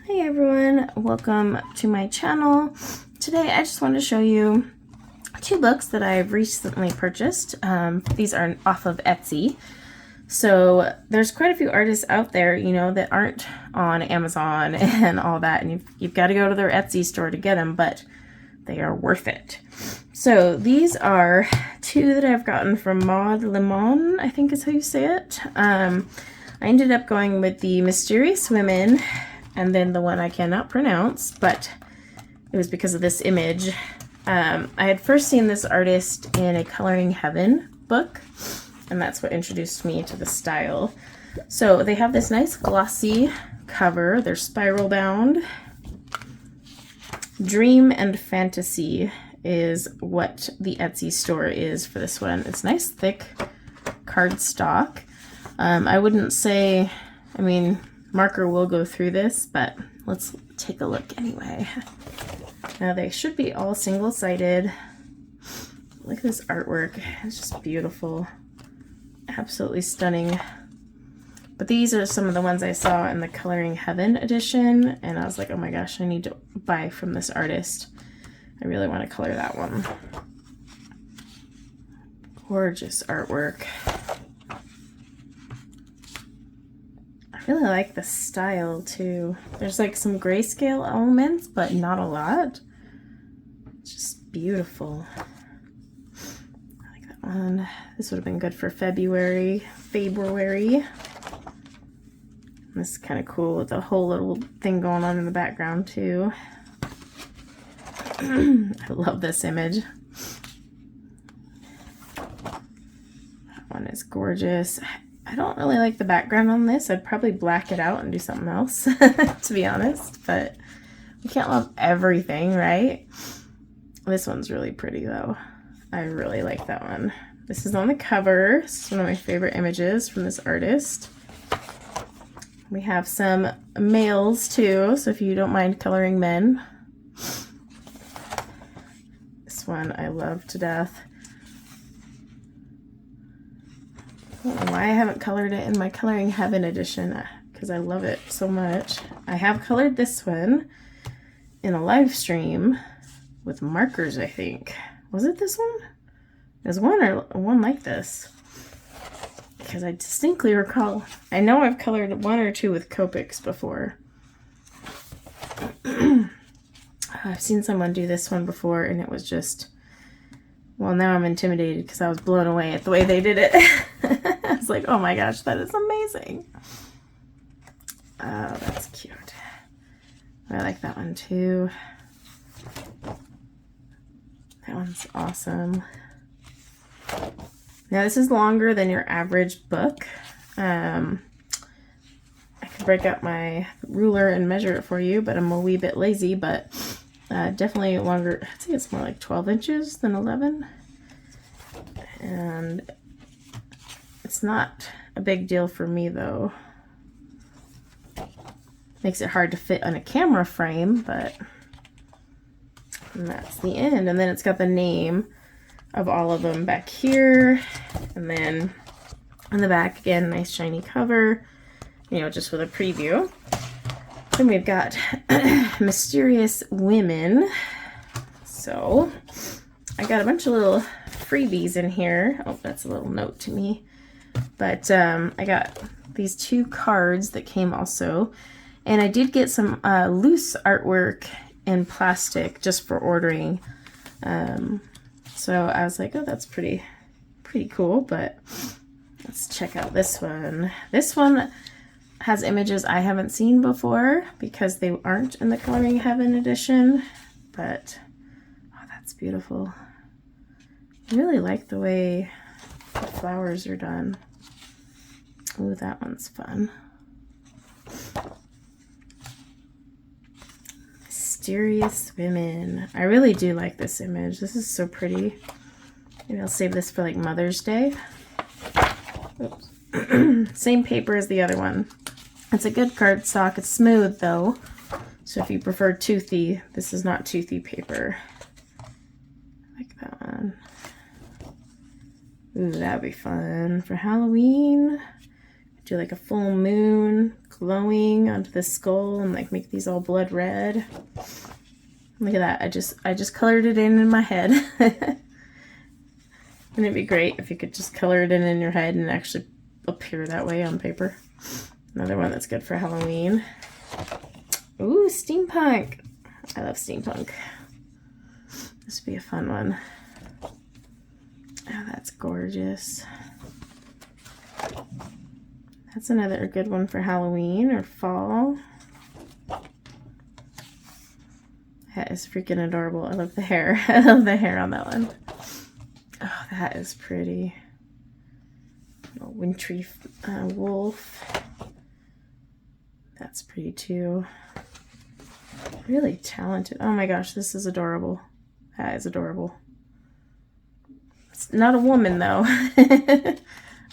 Hey everyone, welcome to my channel. Today I just wanted to show you two books that I've recently purchased. These are off of Etsy. So there's quite a few artists out there, you know, that aren't on Amazon and all that, and you've got to go to their Etsy store to get them, but they are worth it. So these are two that I've gotten from Lemoine, I think is how you say it. I ended up going with the Mysterious Women and then the one I cannot pronounce, but it was because of this image. I had first seen this artist in a Coloring Heaven book, and that's what introduced me to the style. So they have this nice glossy cover. They're spiral bound. Dream and Fantasy is what the Etsy store is for this one. It's nice thick cardstock. I wouldn't say, I mean, marker will go through this, but let's take a look anyway. Now they should be all single-sided. Look at this artwork. It's just beautiful. Absolutely stunning. But these are some of the ones I saw in the Coloring Heaven edition, and I was like, oh my gosh, I need to buy from this artist. I really want to color that one. Gorgeous artwork. I really like the style too. There's like some grayscale elements, but not a lot. It's just beautiful. I like that one. This would have been good for February. This is kind of cool with the whole little thing going on in the background too. I love this image. That one is gorgeous. I don't really like the background on this. I'd probably black it out and do something else, to be honest, but we can't love everything, right? This one's really pretty though. I really like that one. This is on the cover. This is one of my favorite images from this artist. We have some males too, so if you don't mind coloring men. This one I love to death. I don't know why I haven't colored it in my Coloring Heaven edition, because I love it so much. I have colored this one in a live stream with markers, I think. Was it this one? There's one like this. Because I distinctly recall, I know I've colored one or two with Copics before. I've seen someone do this one before, and it was just, well, now I'm intimidated because I was blown away at the way they did it. I was like, oh my gosh, that is amazing. Oh, that's cute. I like that one too. That one's awesome. Now this is longer than your average book. I could break out my ruler and measure it for you, but I'm a wee bit lazy, but definitely longer. I think it's more like 12 inches than 11. And it's not a big deal for me though. Makes it hard to fit on a camera frame, but that's the end. And then it's got the name of all of them back here, and then on the back again, nice shiny cover, you know, just with a preview. Then we've got Mysterious Women. So I got a bunch of little freebies in here. Oh, that's a little note to me. But I got these two cards that came also, and I did get some loose artwork in plastic just for ordering. So I was like, oh, that's pretty cool, but let's check out this one. This one has images I haven't seen before because they aren't in the Coloring Heaven edition, but oh, that's beautiful. I really like the way the flowers are done. Ooh, that one's fun. Mysterious Women. I really do like this image. This is so pretty. Maybe I'll save this for like Mother's Day. Oops. Same paper as the other one. It's a good cardstock. It's smooth though. So if you prefer toothy, this is not toothy paper. I like that one. Ooh, that'd be fun for Halloween. do like a full moon glowing onto the skull and like make these all blood red. Look at that. I just colored it in my head. Wouldn't it be great if you could just color it in your head and actually appear that way on paper? Another one that's good for Halloween. Ooh, steampunk. I love steampunk. This would be a fun one. Oh, that's gorgeous. That's another good one for Halloween or fall. That is freaking adorable. I love the hair. I love the hair on that one. Oh, that is pretty. A wintry wolf. That's pretty too. Really talented. Oh my gosh, this is adorable. That is adorable. It's not a woman though.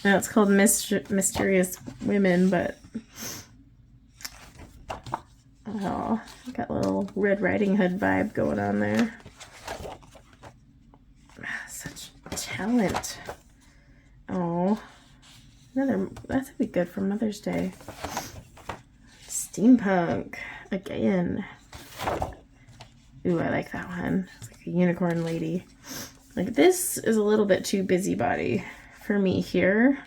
No, it's called Mysterious Women, but oh, got a little Red Riding Hood vibe going on there. Such talent. Oh, another, that would be good for Mother's Day. Steampunk again. Ooh, I like that one. It's like a unicorn lady. Like, this is a little bit too busybody for me here,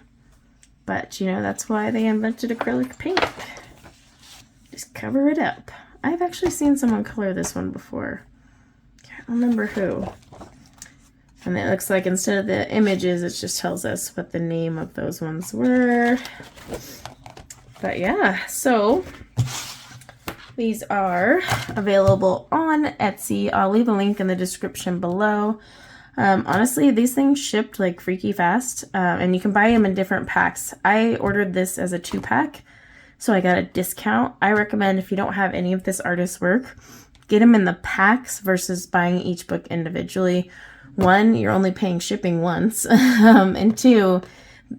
but you know, that's why they invented acrylic paint. Just cover it up. I've actually seen someone color this one before. Can't remember who. And it looks like instead of the images, it just tells us what the name of those ones were. But yeah, so these are available on Etsy. I'll leave a link in the description below. Honestly, these things shipped like freaky fast, and you can buy them in different packs. I ordered this as a 2-pack, so I got a discount. I recommend if you don't have any of this artist's work, get them in the packs versus buying each book individually. 1, you're only paying shipping once, and 2,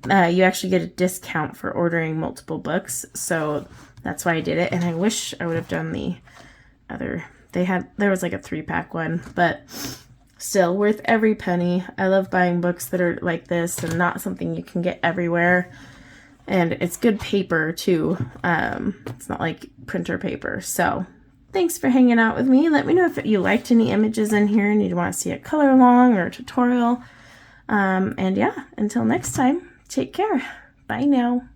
you actually get a discount for ordering multiple books. So that's why I did it, and I wish I would have done the other. There was like a 3-pack one, but still worth every penny. I love buying books that are like this and not something you can get everywhere. And it's good paper too. It's not like printer paper. So thanks for hanging out with me. Let me know if you liked any images in here and you want to see a color along or a tutorial. And yeah, until next time, take care. Bye now.